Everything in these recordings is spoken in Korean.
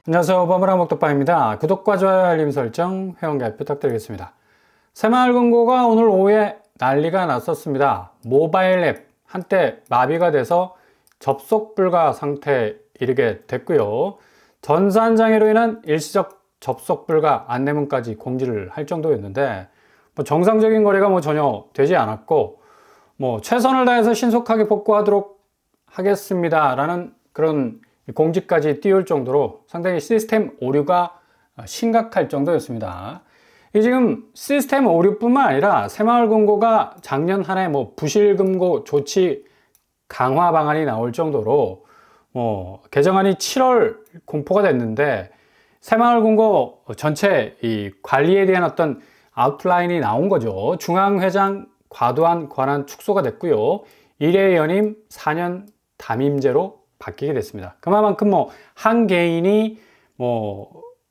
안녕하세요. 버블항목독방입니다. 구독과 좋아요, 알림 설정, 회원 가입 부탁드리겠습니다. 새마을금고가 오늘 오후에 난리가 났었습니다. 모바일 앱 한때 마비가 돼서 접속 불가 상태에 이르게 됐고요. 전산장애로 인한 일시적 접속 불가 안내문까지 공지를 할 정도였는데 정상적인 거래가 전혀 되지 않았고 최선을 다해서 신속하게 복구하도록 하겠습니다라는 그런 공지까지 띄울 정도로 상당히 시스템 오류가 심각할 정도였습니다. 이 지금 시스템 오류뿐만 아니라 새마을금고가 작년 한 해 부실금고 조치 강화 방안이 나올 정도로 개정안이 7월 공포가 됐는데 새마을금고 전체 이 관리에 대한 어떤 아웃라인이 나온 거죠. 중앙회장 과도한 권한 축소가 됐고요. 1회 연임 4년 담임제로 바뀌게 됐습니다. 그만큼 한 개인이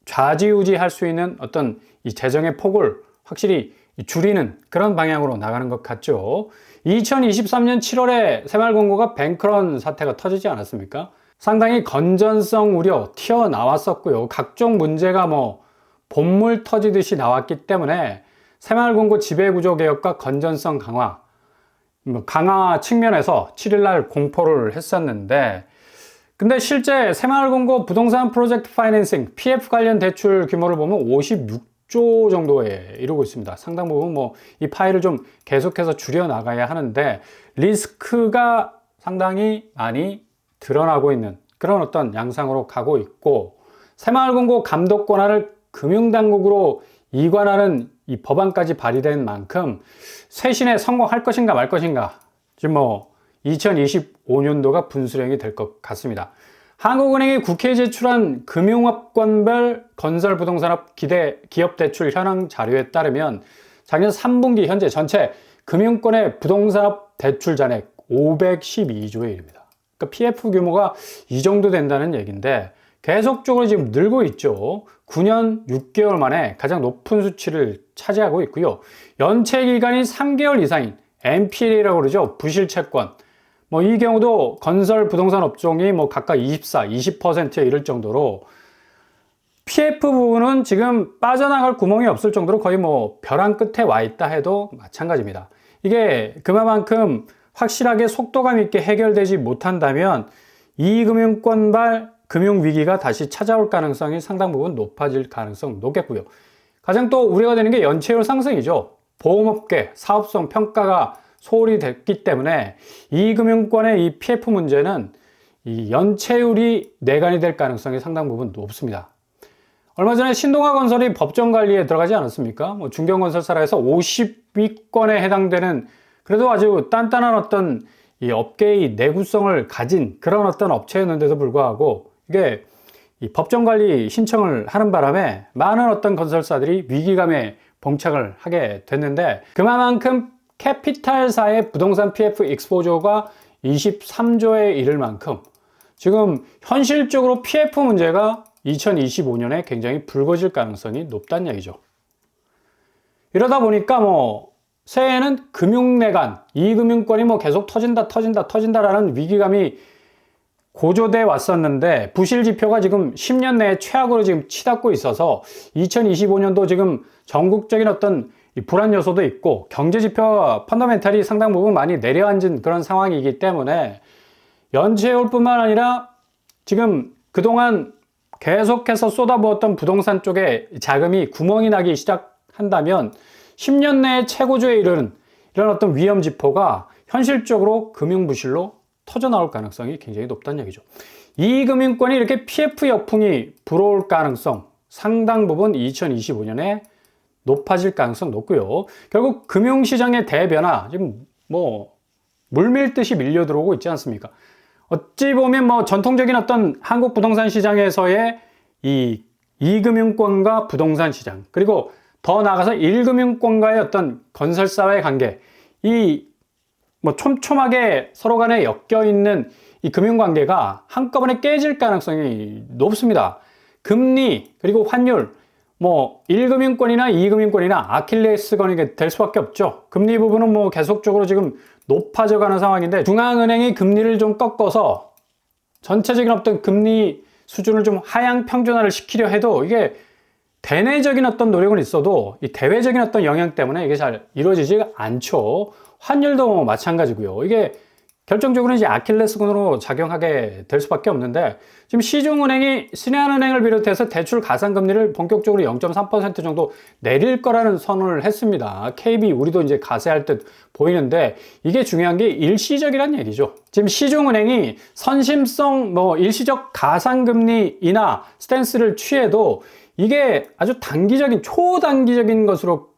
좌지우지할 수 있는 어떤 이 재정의 폭을 확실히 줄이는 그런 방향으로 나가는 것 같죠. 2023년 7월에 새마을금고가 뱅크런 사태가 터지지 않았습니까? 상당히 건전성 우려 튀어나왔었고요. 각종 문제가 본물 터지듯이 나왔기 때문에 새마을금고 지배구조 개혁과 건전성 강화 측면에서 7일날 공포를 했었는데, 근데 실제 새마을금고 부동산 프로젝트 파이낸싱 PF 관련 대출 규모를 보면 56조 정도에 이르고 있습니다. 상당 부분 이 파일을 좀 계속해서 줄여 나가야 하는데 리스크가 상당히 많이 드러나고 있는 그런 어떤 양상으로 가고 있고, 새마을금고 감독 권한을 금융당국으로 이관하는 이 법안까지 발의된 만큼 쇄신에 성공할 것인가 말 것인가 지금 2025년도가 분수령이 될 것 같습니다. 한국은행이 국회에 제출한 금융업권별 건설부동산업 기업대출 현황 자료에 따르면 작년 3분기 현재 전체 금융권의 부동산업 대출 잔액 512조에 이릅니다. 그러니까 PF 규모가 이 정도 된다는 얘기인데 계속적으로 지금 늘고 있죠. 9년 6개월 만에 가장 높은 수치를 차지하고 있고요. 연체 기간이 3개월 이상인 NPL이라고 그러죠. 부실채권. 이 경우도 건설 부동산 업종이 각각 24, 20%에 이를 정도로 PF 부분은 지금 빠져나갈 구멍이 없을 정도로 거의 벼랑 끝에 와 있다 해도 마찬가지입니다. 이게 그만큼 확실하게 속도감 있게 해결되지 못한다면 이금융권발 금융위기가 다시 찾아올 가능성이 상당 부분 높아질 가능성 높겠고요. 가장 또 우려가 되는 게 연체율 상승이죠. 보험업계 사업성 평가가 소홀히 됐기 때문에 이금융권의 이 PF 문제는 이 연체율이 내관이 될 가능성이 상당 부분 높습니다. 얼마 전에 신동아건설이 법정관리에 들어가지 않았습니까? 중견건설사라에서 50위권에 해당되는 그래도 아주 단단한 어떤 이 업계의 내구성을 가진 그런 어떤 업체였는데도 불구하고 이게 이 법정관리 신청을 하는 바람에 많은 어떤 건설사들이 위기감에 봉착을 하게 됐는데, 그만큼 캐피탈사의 부동산 PF 익스포저가 23조에 이를 만큼 지금 현실적으로 PF 문제가 2025년에 굉장히 불거질 가능성이 높다는 얘기죠. 이러다 보니까 새해에는 금융내관, 이금융권이 계속 터진다라는 위기감이 고조돼 왔었는데 부실 지표가 지금 10년 내에 최악으로 지금 치닫고 있어서 2025년도 지금 전국적인 어떤 불안 요소도 있고 경제 지표 펀더멘탈이 상당 부분 많이 내려앉은 그런 상황이기 때문에 연체율뿐만 아니라 지금 그동안 계속해서 쏟아부었던 부동산 쪽에 자금이 구멍이 나기 시작한다면 10년 내에 최고조에 이르는 이런 어떤 위험 지표가 현실적으로 금융부실로 터져 나올 가능성이 굉장히 높다는 얘기죠. 이 금융권이 이렇게 PF 역풍이 불어올 가능성 상당 부분 2025년에 높아질 가능성 높고요. 결국 금융시장의 대변화 지금 물밀듯이 밀려 들어오고 있지 않습니까? 어찌 보면 전통적인 어떤 한국 부동산 시장에서의 이 이금융권과 부동산 시장, 그리고 더 나아가서 1금융권과의 어떤 건설사와의 관계, 이 촘촘하게 서로 간에 엮여 있는 이 금융관계가 한꺼번에 깨질 가능성이 높습니다. 금리 그리고 환율 1금융권이나 2금융권이나 아킬레스건이 될 수밖에 없죠. 금리 부분은 계속적으로 지금 높아져 가는 상황인데 중앙은행이 금리를 좀 꺾어서 전체적인 어떤 금리 수준을 좀 하향 평준화를 시키려 해도 이게 대내적인 어떤 노력은 있어도 이 대외적인 어떤 영향 때문에 이게 잘 이루어지지 않죠. 환율도 마찬가지고요. 이게 결정적으로 이제 아킬레스건으로 작용하게 될 수밖에 없는데, 지금 시중은행이 신한은행을 비롯해서 대출 가산금리를 본격적으로 0.3% 정도 내릴 거라는 선언을 했습니다. KB 우리도 이제 가세할 듯 보이는데, 이게 중요한 게 일시적이란 얘기죠. 지금 시중은행이 선심성 일시적 가산금리 인하 스탠스를 취해도 이게 아주 단기적인 초단기적인 것으로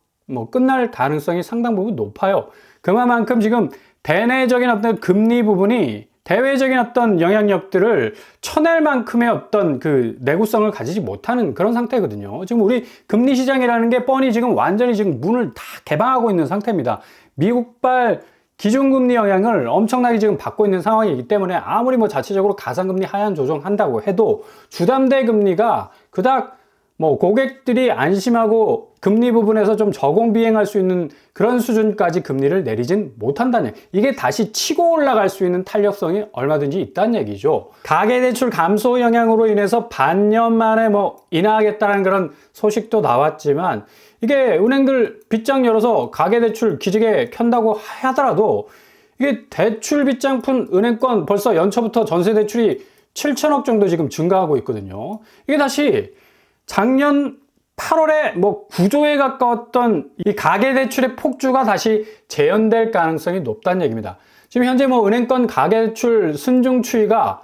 끝날 가능성이 상당 부분 높아요. 그만큼 지금 대내적인 어떤 금리 부분이 대외적인 어떤 영향력들을 쳐낼 만큼의 어떤 그 내구성을 가지지 못하는 그런 상태거든요. 지금 우리 금리 시장이라는 게 뻔히 지금 완전히 지금 문을 다 개방하고 있는 상태입니다. 미국발 기준금리 영향을 엄청나게 지금 받고 있는 상황이기 때문에 아무리 자체적으로 가산금리 하향 조정한다고 해도 주담대 금리가 그닥 고객들이 안심하고 금리 부분에서 좀 저공 비행할 수 있는 그런 수준까지 금리를 내리진 못한다는 얘기. 이게 다시 치고 올라갈 수 있는 탄력성이 얼마든지 있다는 얘기죠. 가계대출 감소 영향으로 인해서 반년 만에 인하하겠다는 그런 소식도 나왔지만, 이게 은행들 빗장 열어서 가계대출 기지개 켠다고 하더라도 이게 대출 빗장 푼 은행권 벌써 연초부터 전세대출이 7천억 정도 지금 증가하고 있거든요. 이게 다시 작년 8월에 9조에 가까웠던 이 가계대출의 폭주가 다시 재현될 가능성이 높다는 얘기입니다. 지금 현재 은행권 가계대출 순증 추이가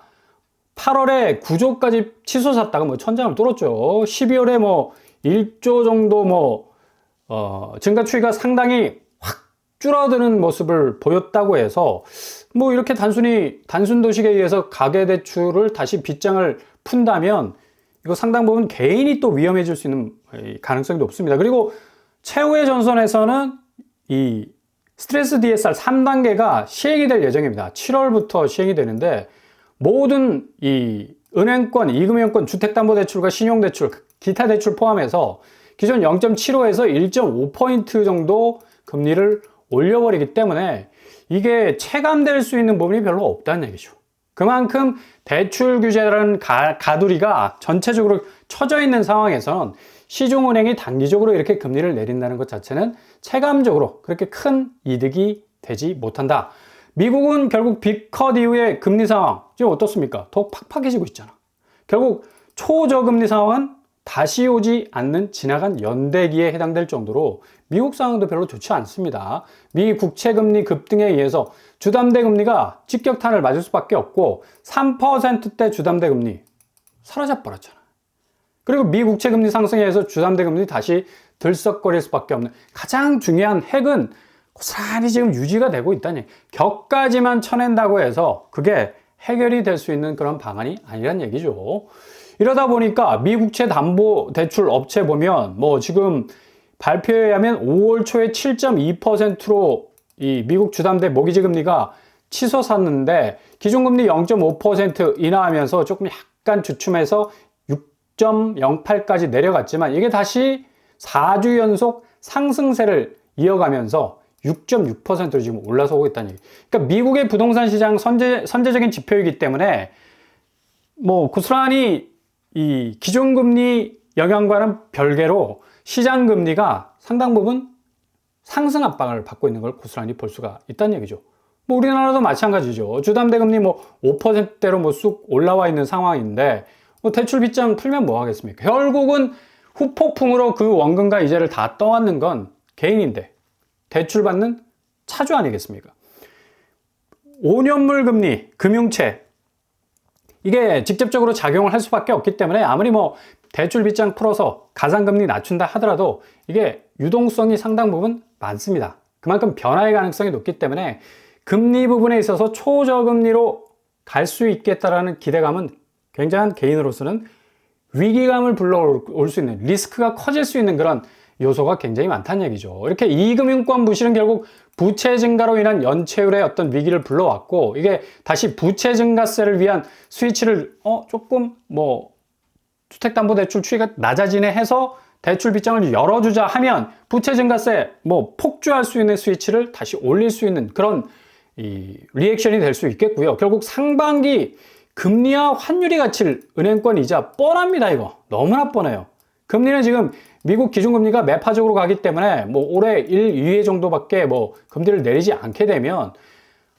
8월에 9조까지 치솟았다가 천장을 뚫었죠. 12월에 1조 정도 증가 추이가 상당히 확 줄어드는 모습을 보였다고 해서 이렇게 단순 도식에 의해서 가계대출을 다시 빗장을 푼다면 이거 상당 부분 개인이 또 위험해질 수 있는 가능성이 높습니다. 그리고 최후의 전선에서는 이 스트레스 DSR 3단계가 시행이 될 예정입니다. 7월부터 시행이 되는데, 모든 이 은행권, 이금융권, 주택담보대출과 신용대출, 기타 대출 포함해서 기존 0.75에서 1.5포인트 정도 금리를 올려버리기 때문에 이게 체감될 수 있는 부분이 별로 없다는 얘기죠. 그만큼 대출 규제라는 가두리가 전체적으로 쳐져 있는 상황에서는 시중은행이 단기적으로 이렇게 금리를 내린다는 것 자체는 체감적으로 그렇게 큰 이득이 되지 못한다. 미국은 결국 빅컷 이후에 금리 상황 지금 어떻습니까? 더욱 팍팍해지고 있잖아. 결국 초저금리 상황은 다시 오지 않는 지나간 연대기에 해당될 정도로 미국 상황도 별로 좋지 않습니다. 미 국채금리 급등에 의해서 주담대 금리가 직격탄을 맞을 수밖에 없고 3%대 주담대 금리 사라져 버렸잖아. 그리고 미 국채금리 상승에 의해서 주담대 금리 다시 들썩거릴 수밖에 없는 가장 중요한 핵은 고스란히 지금 유지가 되고 있다니. 격까지만 쳐낸다고 해서 그게 해결이 될 수 있는 그런 방안이 아니란 얘기죠. 이러다 보니까 미국채 담보 대출 업체 보면 지금 발표에 의하면 5월 초에 7.2%로 이 미국 주담대 모기지 금리가 치솟았는데, 기준금리 0.5% 인하하면서 조금 약간 주춤해서 6.08까지 내려갔지만 이게 다시 4주 연속 상승세를 이어가면서 6.6%로 지금 올라서고 있다는 얘기. 그러니까 미국의 부동산 시장 선제적인 지표이기 때문에 고스란히 이 기준금리 영향과는 별개로 시장 금리가 상당 부분 상승 압박을 받고 있는 걸 고스란히 볼 수가 있다는 얘기죠. 우리나라도 마찬가지죠. 주담대 금리 5%대로 쑥 올라와 있는 상황인데 대출 빗장 풀면 뭐 하겠습니까? 결국은 후폭풍으로 그 원금과 이자를 다 떠안는 건 개인인데 대출 받는 차주 아니겠습니까? 5년물 금리, 금융채 이게 직접적으로 작용을 할 수밖에 없기 때문에 아무리 대출 빗장 풀어서 가산금리 낮춘다 하더라도 이게 유동성이 상당 부분 많습니다. 그만큼 변화의 가능성이 높기 때문에 금리 부분에 있어서 초저금리로 갈 수 있겠다라는 기대감은 굉장한 개인으로서는 위기감을 불러올 수 있는, 리스크가 커질 수 있는 그런 요소가 굉장히 많다는 얘기죠. 이렇게 이금융권 부실은 결국 부채 증가로 인한 연체율의 어떤 위기를 불러왔고, 이게 다시 부채 증가세를 위한 스위치를 조금 주택담보대출 추이가 낮아지네 해서 대출 빗장을 열어주자 하면 부채 증가세 폭주할 수 있는 스위치를 다시 올릴 수 있는 그런 이 리액션이 될 수 있겠고요. 결국 상반기 금리와 환율이 갇힐 은행권 이자 뻔합니다. 이거 너무나 뻔해요. 금리는 지금 미국 기준금리가 매파적으로 가기 때문에 뭐 올해 1, 2회 정도밖에 뭐 금리를 내리지 않게 되면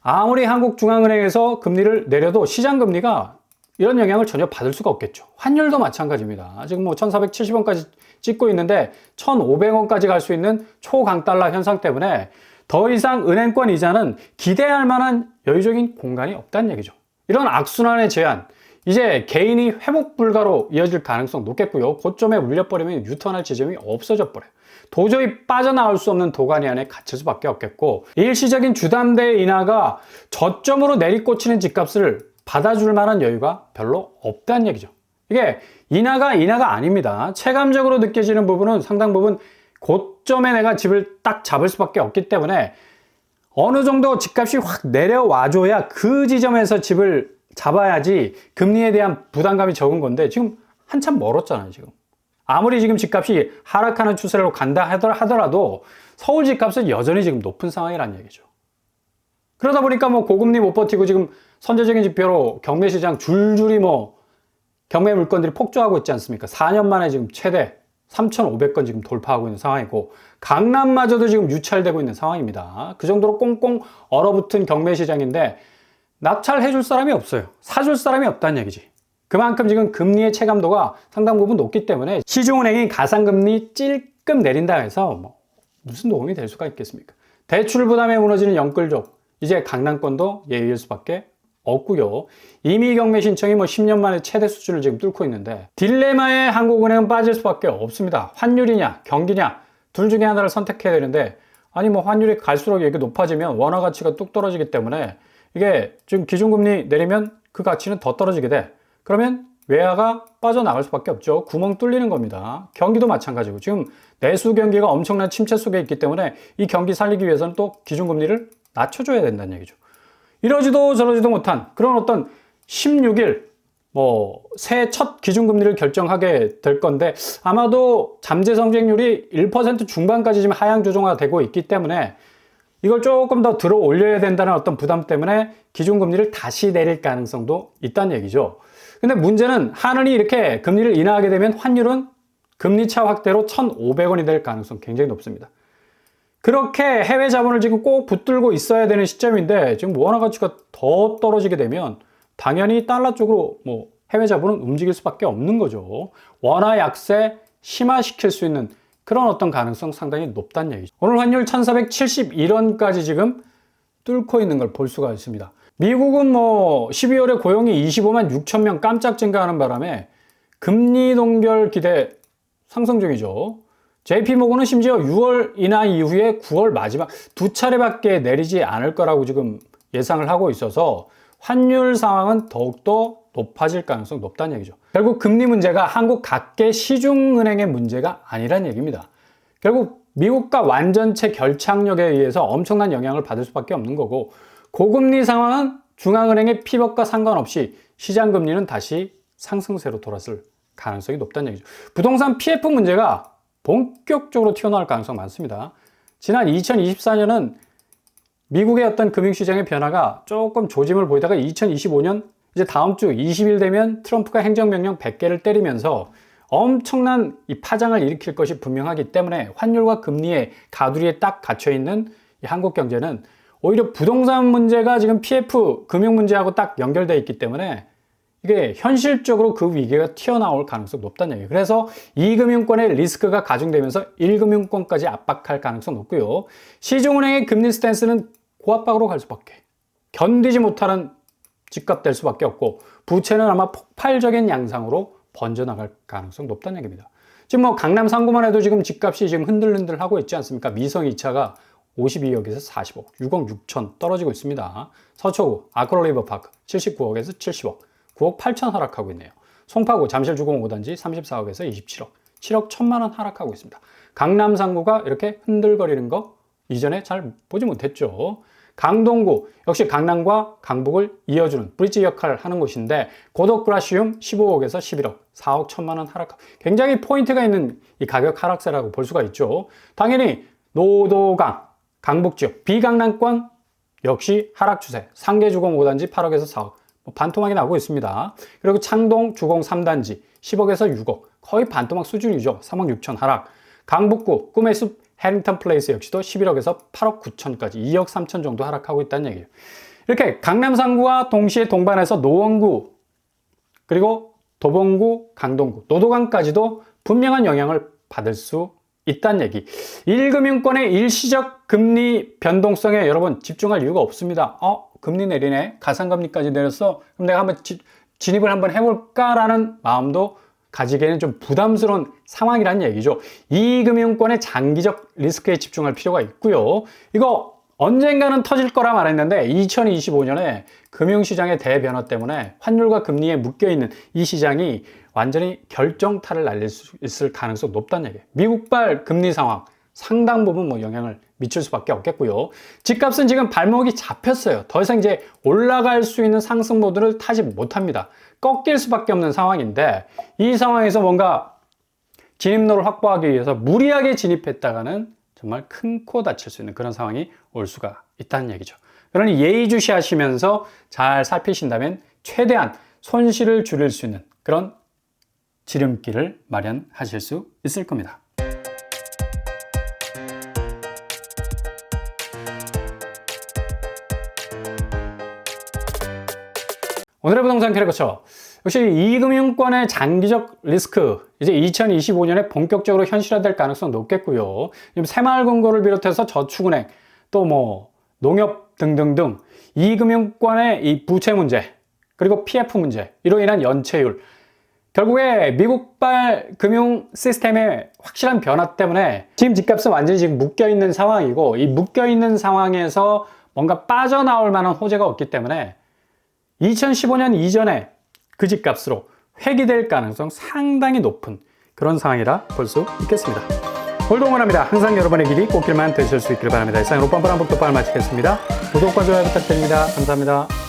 아무리 한국중앙은행에서 금리를 내려도 시장금리가 이런 영향을 전혀 받을 수가 없겠죠. 환율도 마찬가지입니다. 지금 뭐 1470원까지 찍고 있는데 1500원까지 갈 수 있는 초강달러 현상 때문에 더 이상 은행권 이자는 기대할 만한 여유적인 공간이 없다는 얘기죠. 이런 악순환의 제한, 이제 개인이 회복 불가로 이어질 가능성 높겠고요. 고점에 물려버리면 유턴할 지점이 없어져 버려요. 도저히 빠져나올 수 없는 도가니 안에 갇힐 수밖에 없겠고, 일시적인 주담대 인하가 저점으로 내리꽂히는 집값을 받아줄 만한 여유가 별로 없다는 얘기죠. 이게 인하가 아닙니다. 체감적으로 느껴지는 부분은 상당 부분 고점에 내가 집을 딱 잡을 수밖에 없기 때문에 어느 정도 집값이 확 내려와줘야 그 지점에서 집을 잡아야지 금리에 대한 부담감이 적은 건데 지금 한참 멀었잖아요. 지금 아무리 지금 집값이 하락하는 추세로 간다 하더라도 서울 집값은 여전히 지금 높은 상황이라는 얘기죠. 그러다 보니까 뭐 고금리 못 버티고 지금 선제적인 지표로 경매 시장 줄줄이 뭐 경매 물건들이 폭주하고 있지 않습니까? 4년 만에 지금 최대 3,500건 지금 돌파하고 있는 상황이고, 강남마저도 지금 유찰되고 있는 상황입니다. 그 정도로 꽁꽁 얼어붙은 경매 시장인데 낙찰해 줄 사람이 없어요. 사줄 사람이 없다는 얘기지. 그만큼 지금 금리의 체감도가 상당 부분 높기 때문에 시중은행이 가상금리 찔끔 내린다 해서 뭐 무슨 도움이 될 수가 있겠습니까? 대출 부담에 무너지는 영끌족, 이제 강남권도 예의일 수밖에 없고요. 이미 경매 신청이 뭐 10년 만에 최대 수준을 지금 뚫고 있는데 딜레마에 한국은행은 빠질 수밖에 없습니다. 환율이냐 경기냐 둘 중에 하나를 선택해야 되는데, 아니 뭐 환율이 갈수록 이렇게 높아지면 원화 가치가 뚝 떨어지기 때문에 이게 지금 기준금리 내리면 그 가치는 더 떨어지게 돼. 그러면 외화가 빠져나갈 수밖에 없죠. 구멍 뚫리는 겁니다. 경기도 마찬가지고 지금 내수 경기가 엄청난 침체 속에 있기 때문에 이 경기 살리기 위해서는 또 기준금리를 낮춰줘야 된다는 얘기죠. 이러지도 저러지도 못한 그런 어떤 16일 새해 첫 기준금리를 결정하게 될 건데, 아마도 잠재 성장률이 1% 중반까지 지금 하향 조정화 되고 있기 때문에 이걸 조금 더 들어 올려야 된다는 어떤 부담 때문에 기준금리를 다시 내릴 가능성도 있다는 얘기죠. 근데 문제는 하늘이 이렇게 금리를 인하하게 되면 환율은 금리차 확대로 1,500원이 될 가능성 굉장히 높습니다. 그렇게 해외 자본을 지금 꼭 붙들고 있어야 되는 시점인데 지금 원화 가치가 더 떨어지게 되면 당연히 달러 쪽으로 해외 자본은 움직일 수밖에 없는 거죠. 원화 약세 심화시킬 수 있는 그런 어떤 가능성 상당히 높다는 얘기죠. 오늘 환율 1471원까지 지금 뚫고 있는 걸 볼 수가 있습니다. 미국은 12월에 고용이 25만 6천 명 깜짝 증가하는 바람에 금리 동결 기대 상승 중이죠. JP모건은 심지어 6월 인하 이후에 9월 마지막 두 차례밖에 내리지 않을 거라고 지금 예상을 하고 있어서 환율 상황은 더욱더 높아질 가능성이 높다는 얘기죠. 결국 금리 문제가 한국 각계 시중은행의 문제가 아니란 얘기입니다. 결국 미국과 완전체 결착력에 의해서 엄청난 영향을 받을 수밖에 없는 거고, 고금리 상황은 중앙은행의 피벗과 상관없이 시장금리는 다시 상승세로 돌았을 가능성이 높다는 얘기죠. 부동산 PF 문제가 본격적으로 튀어나올 가능성이 많습니다. 지난 2024년은 미국의 어떤 금융시장의 변화가 조금 조짐을 보이다가 2025년 이제 다음 주 20일 되면 트럼프가 행정명령 100개를 때리면서 엄청난 이 파장을 일으킬 것이 분명하기 때문에 환율과 금리의 가두리에 딱 갇혀있는 이 한국 경제는 오히려 부동산 문제가 지금 PF 금융 문제하고 딱 연결되어 있기 때문에 이게 현실적으로 그 위기가 튀어나올 가능성이 높다는 얘기예요. 그래서 2금융권의 리스크가 가중되면서 1금융권까지 압박할 가능성이 높고요. 시중은행의 금리 스탠스는 고압박으로 갈 수밖에, 견디지 못하는 집값 될 수밖에 없고, 부채는 아마 폭발적인 양상으로 번져나갈 가능성이 높다는 얘기입니다. 지금 강남 상구만 해도 지금 집값이 지금 흔들흔들 하고 있지 않습니까? 미성 2차가 52억에서 40억, 6억 6천 떨어지고 있습니다. 서초구 아크로리버파크 79억에서 70억, 9억 8천 하락하고 있네요. 송파구 잠실주공 5단지 34억에서 27억, 7억 1천만 원 하락하고 있습니다. 강남 상구가 이렇게 흔들거리는 거 이전에 잘 보지 못했죠. 강동구 역시 강남과 강북을 이어주는 브릿지 역할을 하는 곳인데 고덕그라시움 15억에서 11억, 4억 1천만 원 하락, 굉장히 포인트가 있는 이 가격 하락세라고 볼 수가 있죠. 당연히 노도강, 강북지역, 비강남권 역시 하락 추세, 상계주공 5단지 8억에서 4억, 반토막이 나오고 있습니다. 그리고 창동 주공 3단지 10억에서 6억 거의 반토막 수준이죠. 3억 6천 하락. 강북구 꿈의 숲 해링턴 플레이스 역시도 11억에서 8억 9천까지 2억 3천 정도 하락하고 있다는 얘기예요. 이렇게 강남 3구와 동시에 동반해서 노원구 그리고 도봉구, 강동구, 노도강까지도 분명한 영향을 받을 수 있다는 얘기. 1금융권의 일시적 금리 변동성에 여러분 집중할 이유가 없습니다. 금리 내리네. 가상금리까지 내렸어. 그럼 내가 한번 진입을 한번 해볼까라는 마음도 가지기에는 좀 부담스러운 상황이라는 얘기죠. 이 금융권의 장기적 리스크에 집중할 필요가 있고요. 이거 언젠가는 터질 거라 말했는데 2025년에 금융시장의 대변화 때문에 환율과 금리에 묶여있는 이 시장이 완전히 결정타를 날릴 수 있을 가능성이 높다는 얘기예요. 미국발 금리 상황 상당 부분 영향을 미칠 수밖에 없겠고요. 집값은 지금 발목이 잡혔어요. 더 이상 이제 올라갈 수 있는 상승 모드를 타지 못합니다. 꺾일 수밖에 없는 상황인데 이 상황에서 뭔가 진입로를 확보하기 위해서 무리하게 진입했다가는 정말 큰 코 다칠 수 있는 그런 상황이 올 수가 있다는 얘기죠. 그러니 예의주시하시면서 잘 살피신다면 최대한 손실을 줄일 수 있는 그런 지름길을 마련하실 수 있을 겁니다. 오늘의 부동산 캐릭터처 역시 이금융권의 장기적 리스크 이제 2025년에 본격적으로 현실화될 가능성 높겠고요. 지금 새마을금고를 비롯해서 저축은행 또 농협 등등등 이금융권의 이 부채 문제 그리고 PF 문제 이로 인한 연체율 결국에 미국발 금융 시스템의 확실한 변화 때문에 지금 집값은 완전히 지금 묶여있는 상황이고 이 묶여있는 상황에서 뭔가 빠져나올 만한 호재가 없기 때문에 2015년 이전에 그 집값으로 회귀될 가능성 상당히 높은 그런 상황이라 볼 수 있겠습니다. 오늘도 응원합니다. 항상 여러분의 길이 꽃길만 되실 수 있기를 바랍니다. 이상 로펌블 한복도파를 마치겠습니다. 구독과 좋아요 부탁드립니다. 감사합니다.